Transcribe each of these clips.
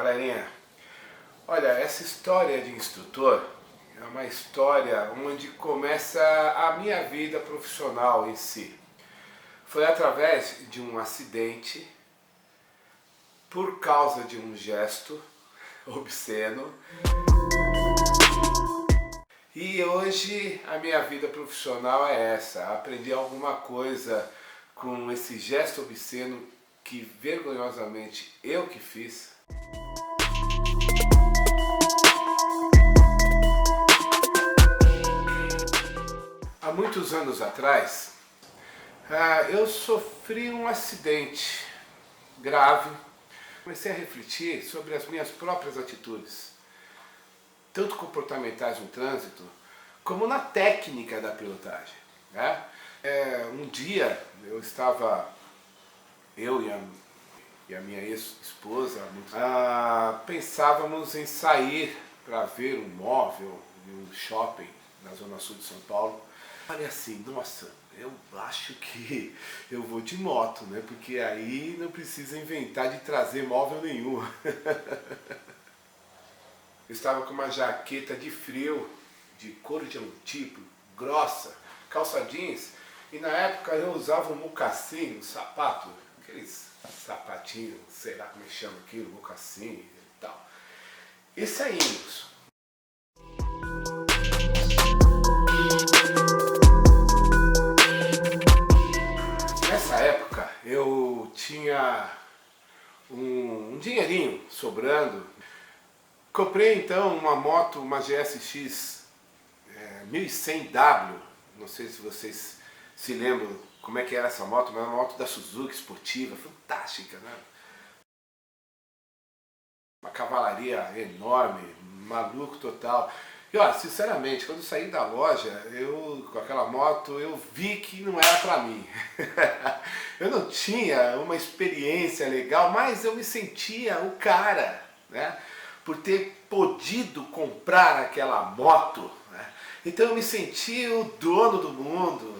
Galerinha, olha, essa história de instrutor é uma história onde começa a minha vida profissional em si. Foi através de um acidente, por causa de um gesto obsceno. E hoje a minha vida profissional é essa. Aprendi alguma coisa com esse gesto obsceno que vergonhosamente eu que fiz. Há muitos anos atrás, eu sofri um acidente grave. Comecei a refletir sobre as minhas próprias atitudes, tanto comportamentais no trânsito, como na técnica da pilotagem, né? Um dia eu e a minha ex-esposa, pensávamos em sair para ver um móvel em um shopping na zona sul de São Paulo. Falei assim, nossa, eu acho que eu vou de moto, né? Porque aí não precisa inventar de trazer móvel nenhum. Eu estava com uma jaqueta de frio, de couro de antipo, grossa, calça jeans, e na época eu usava um mocassim, um sapato, aqueles sapatinhos, sei lá como é que chama aquilo, mocassim e tal. E saímos. Nessa época eu tinha um dinheirinho sobrando. Comprei então uma moto, uma GSX 1100W, não sei se vocês se lembram como é que era essa moto, mas é uma moto da Suzuki esportiva, fantástica, né? Uma cavalaria enorme, maluco total. E olha, sinceramente, quando eu saí da loja, com aquela moto, eu vi que não era pra mim. Eu não tinha uma experiência legal, mas eu me sentia o cara, né? Por ter podido comprar aquela moto, né? Então eu me senti o dono do mundo.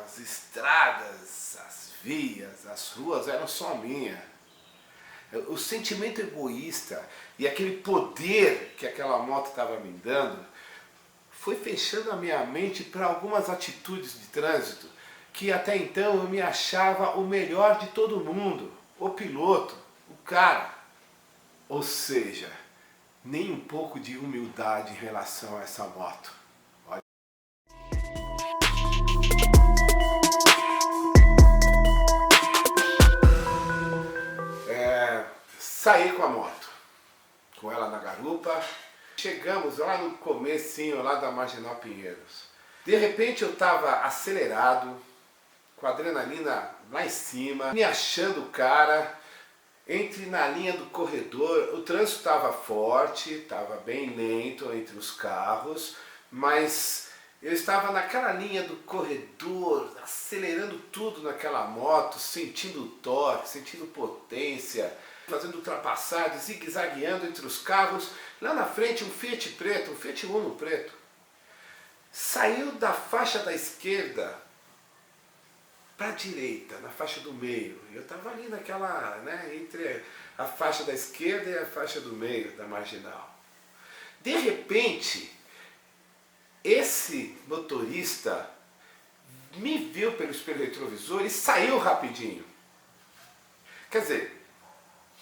As estradas, as vias, as ruas eram só minhas. O sentimento egoísta e aquele poder que aquela moto estava me dando foi fechando a minha mente para algumas atitudes de trânsito que até então eu me achava o melhor de todo mundo, o piloto, o cara. Ou seja, nem um pouco de humildade em relação a essa moto. Olha. Saí com a moto, com ela na garupa. Chegamos lá no comecinho lá da Marginal Pinheiros. De repente eu estava acelerado, com a adrenalina lá em cima, me achando o cara. Entre na linha do corredor, o trânsito estava forte, estava bem lento entre os carros, mas eu estava naquela linha do corredor, acelerando tudo naquela moto, sentindo torque, sentindo potência, fazendo ultrapassagem, zigue-zagueando entre os carros. Lá na frente um Fiat preto, um Fiat Uno preto, saiu da faixa da esquerda para a direita, na faixa do meio. Eu estava ali naquela, né, entre a faixa da esquerda e a faixa do meio da marginal. De repente, esse motorista me viu pelo espelho retrovisor e saiu rapidinho. Quer dizer,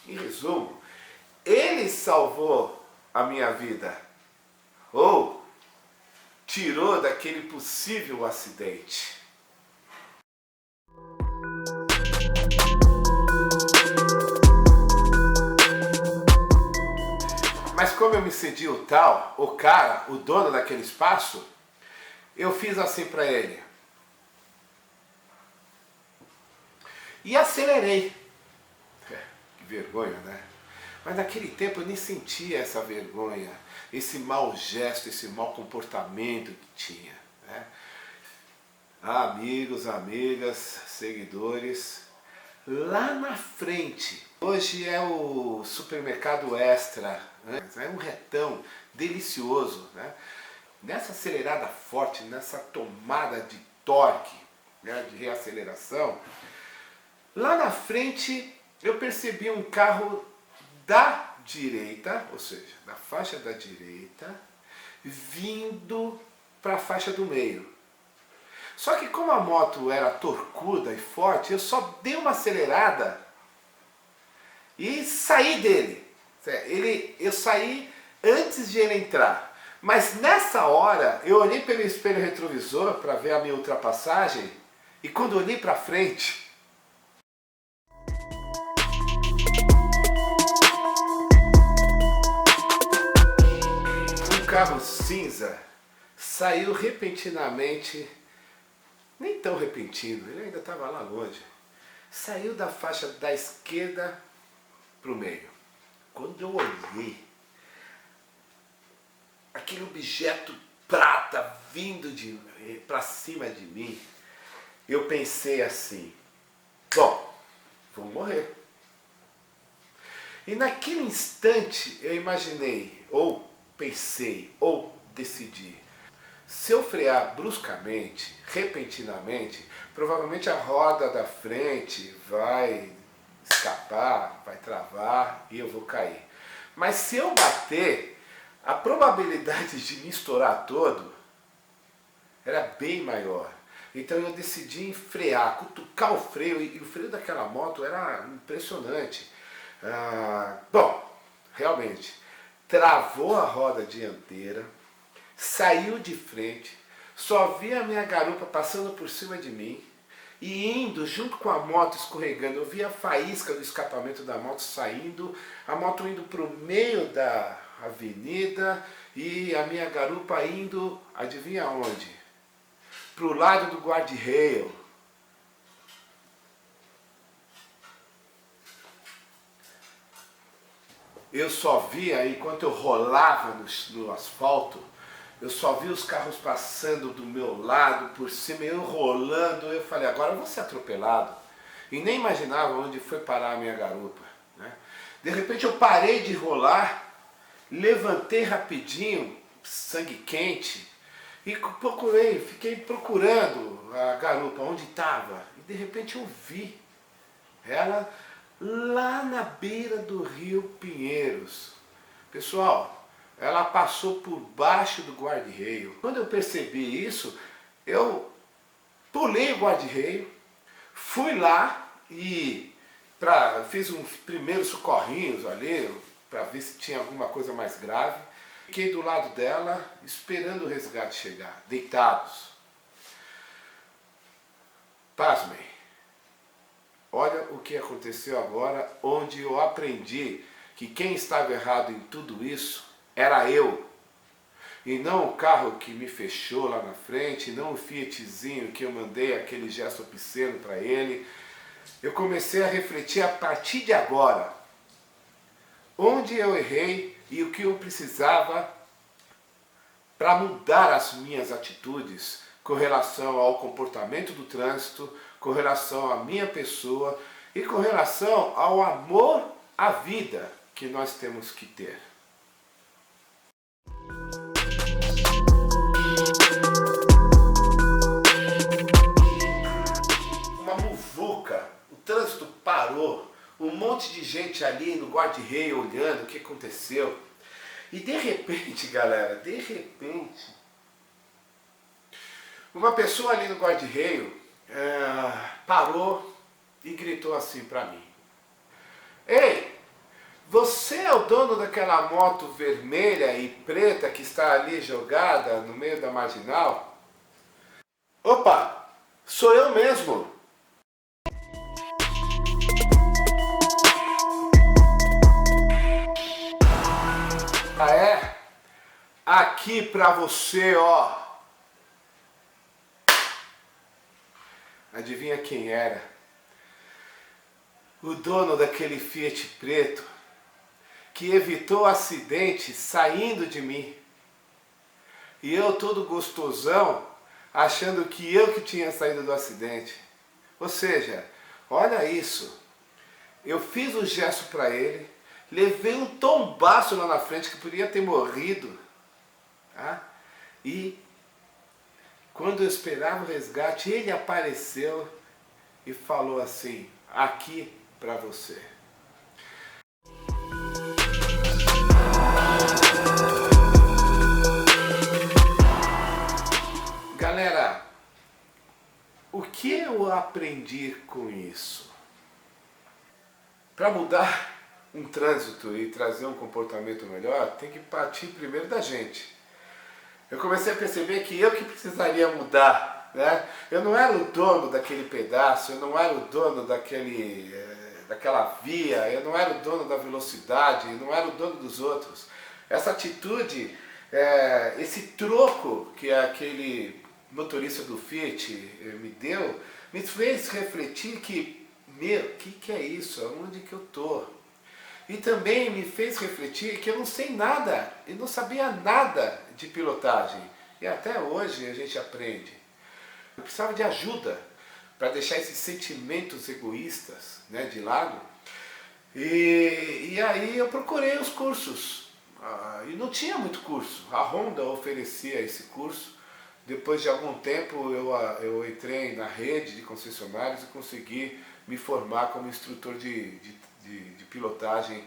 em resumo, ele salvou a minha vida, ou tirou daquele possível acidente. Mas como eu me senti o tal, o cara, o dono daquele espaço, eu fiz assim para ele. E acelerei. Que vergonha, né? Mas naquele tempo eu nem sentia essa vergonha, esse mau gesto, esse mau comportamento que tinha, né? Amigos, amigas, seguidores, lá na frente, hoje é o supermercado Extra, né? É um retão delicioso, né? Nessa acelerada forte, nessa tomada de torque, né, de reaceleração, lá na frente eu percebi um carro da direita, ou seja, da faixa da direita, vindo para a faixa do meio. Só que como a moto era torcuda e forte, eu só dei uma acelerada e saí dele. Eu saí antes de ele entrar. Mas nessa hora, eu olhei pelo espelho retrovisor para ver a minha ultrapassagem e quando olhei para frente, um carro cinza saiu repentinamente, nem tão repentino, ele ainda estava lá longe, saiu da faixa da esquerda para o meio. Quando eu olhei, aquele objeto prata vindo para cima de mim, eu pensei assim, bom, vou morrer. E naquele instante eu imaginei, ou pensei, ou decidi, se eu frear bruscamente, repentinamente, provavelmente a roda da frente vai escapar, vai travar e eu vou cair. Mas se eu bater, a probabilidade de me estourar todo era bem maior. Então eu decidi frear, cutucar o freio, e o freio daquela moto era impressionante. Bom, realmente, travou a roda dianteira, saiu de frente, só vi a minha garupa passando por cima de mim e indo junto com a moto escorregando. Eu vi a faísca do escapamento da moto saindo, a moto indo para o meio da avenida e a minha garupa indo, adivinha onde? Para o lado do guarda-reio. Eu só via, enquanto eu rolava no asfalto, eu só vi os carros passando do meu lado, por cima, eu rolando. Eu falei, agora eu vou ser atropelado. E nem imaginava onde foi parar a minha garupa, né? De repente eu parei de rolar, levantei rapidinho, sangue quente, e fiquei procurando a garupa, onde estava. E de repente eu vi ela lá na beira do rio Pinheiros. Pessoal, ela passou por baixo do guarda-reio. Quando eu percebi isso, eu pulei o guarda-reio, fui lá e fiz uns primeiros socorrinhos ali, para ver se tinha alguma coisa mais grave. Fiquei do lado dela, esperando o resgate chegar, deitados. Pasmem. Olha o que aconteceu agora, onde eu aprendi que quem estava errado em tudo isso era eu. E não o carro que me fechou lá na frente, não o Fiatzinho que eu mandei aquele gesto obsceno para ele. Eu comecei a refletir a partir de agora, onde eu errei e o que eu precisava para mudar as minhas atitudes com relação ao comportamento do trânsito, com relação à minha pessoa e com relação ao amor à vida que nós temos que ter. Uma muvuca, o trânsito parou, um monte de gente ali no guarda-reio olhando o que aconteceu. E de repente, galera, uma pessoa ali no guarda-reio parou e gritou assim para mim: Ei, você é o dono daquela moto vermelha e preta que está ali jogada no meio da marginal? Opa, sou eu mesmo. Ah é? Aqui pra você, ó. Adivinha quem era? O dono daquele Fiat preto que evitou o acidente saindo de mim. E eu todo gostosão, achando que eu que tinha saído do acidente. Ou seja, olha isso. Eu fiz o gesto para ele, levei um tombaço lá na frente que podia ter morrido. Tá? E quando eu esperava o resgate, ele apareceu e falou assim: aqui para você. Galera, o que eu aprendi com isso? Para mudar um trânsito e trazer um comportamento melhor, tem que partir primeiro da gente. Eu comecei a perceber que eu que precisaria mudar, né? Eu não era o dono daquele pedaço, eu não era o dono daquela via, eu não era o dono da velocidade, eu não era o dono dos outros. Essa atitude, esse troco que aquele motorista do Fiat me deu, me fez refletir que, o que é isso? Aonde que eu tô? E também me fez refletir que eu não sei nada, eu não sabia nada de pilotagem. E até hoje a gente aprende. Eu precisava de ajuda para deixar esses sentimentos egoístas, né, de lado. E aí eu procurei os cursos. E não tinha muito curso. A Honda oferecia esse curso. Depois de algum tempo eu entrei na rede de concessionários e consegui me formar como instrutor de pilotagem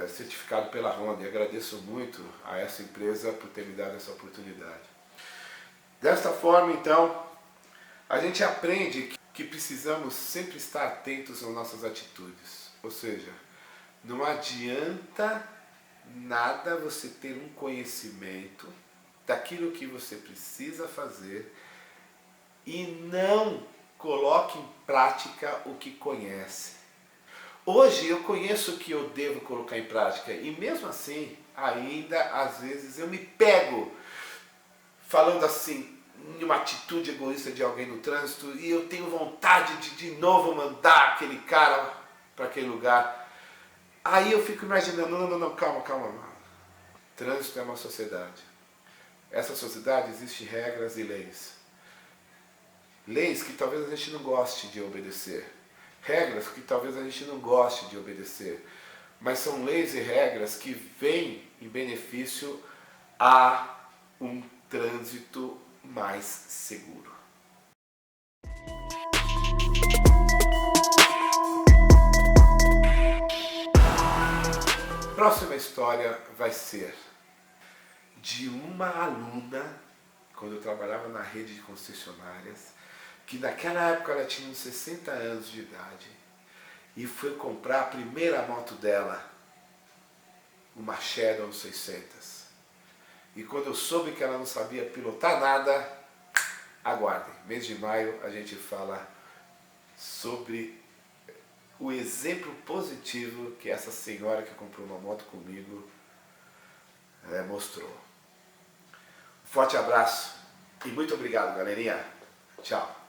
certificado pela Honda. E agradeço muito a essa empresa por ter me dado essa oportunidade. Desta forma, então, a gente aprende que precisamos sempre estar atentos às nossas atitudes. Ou seja, não adianta nada você ter um conhecimento daquilo que você precisa fazer e não coloque em prática o que conhece. Hoje eu conheço o que eu devo colocar em prática e mesmo assim, ainda às vezes eu me pego falando assim, em uma atitude egoísta de alguém no trânsito e eu tenho vontade de novo mandar aquele cara para aquele lugar. Aí eu fico imaginando, não, calma. Trânsito é uma sociedade. Essa sociedade existe regras e leis. Leis que talvez a gente não goste de obedecer. Regras que talvez a gente não goste de obedecer. Mas são leis e regras que vêm em benefício a um trânsito mais seguro. Próxima história vai ser de uma aluna, quando eu trabalhava na rede de concessionárias, que naquela época ela tinha uns 60 anos de idade e foi comprar a primeira moto dela, uma Shadow 600. E quando eu soube que ela não sabia pilotar nada, aguardem, mês de maio a gente fala sobre o exemplo positivo que essa senhora que comprou uma moto comigo mostrou. Um forte abraço e muito obrigado, galerinha. Tchau.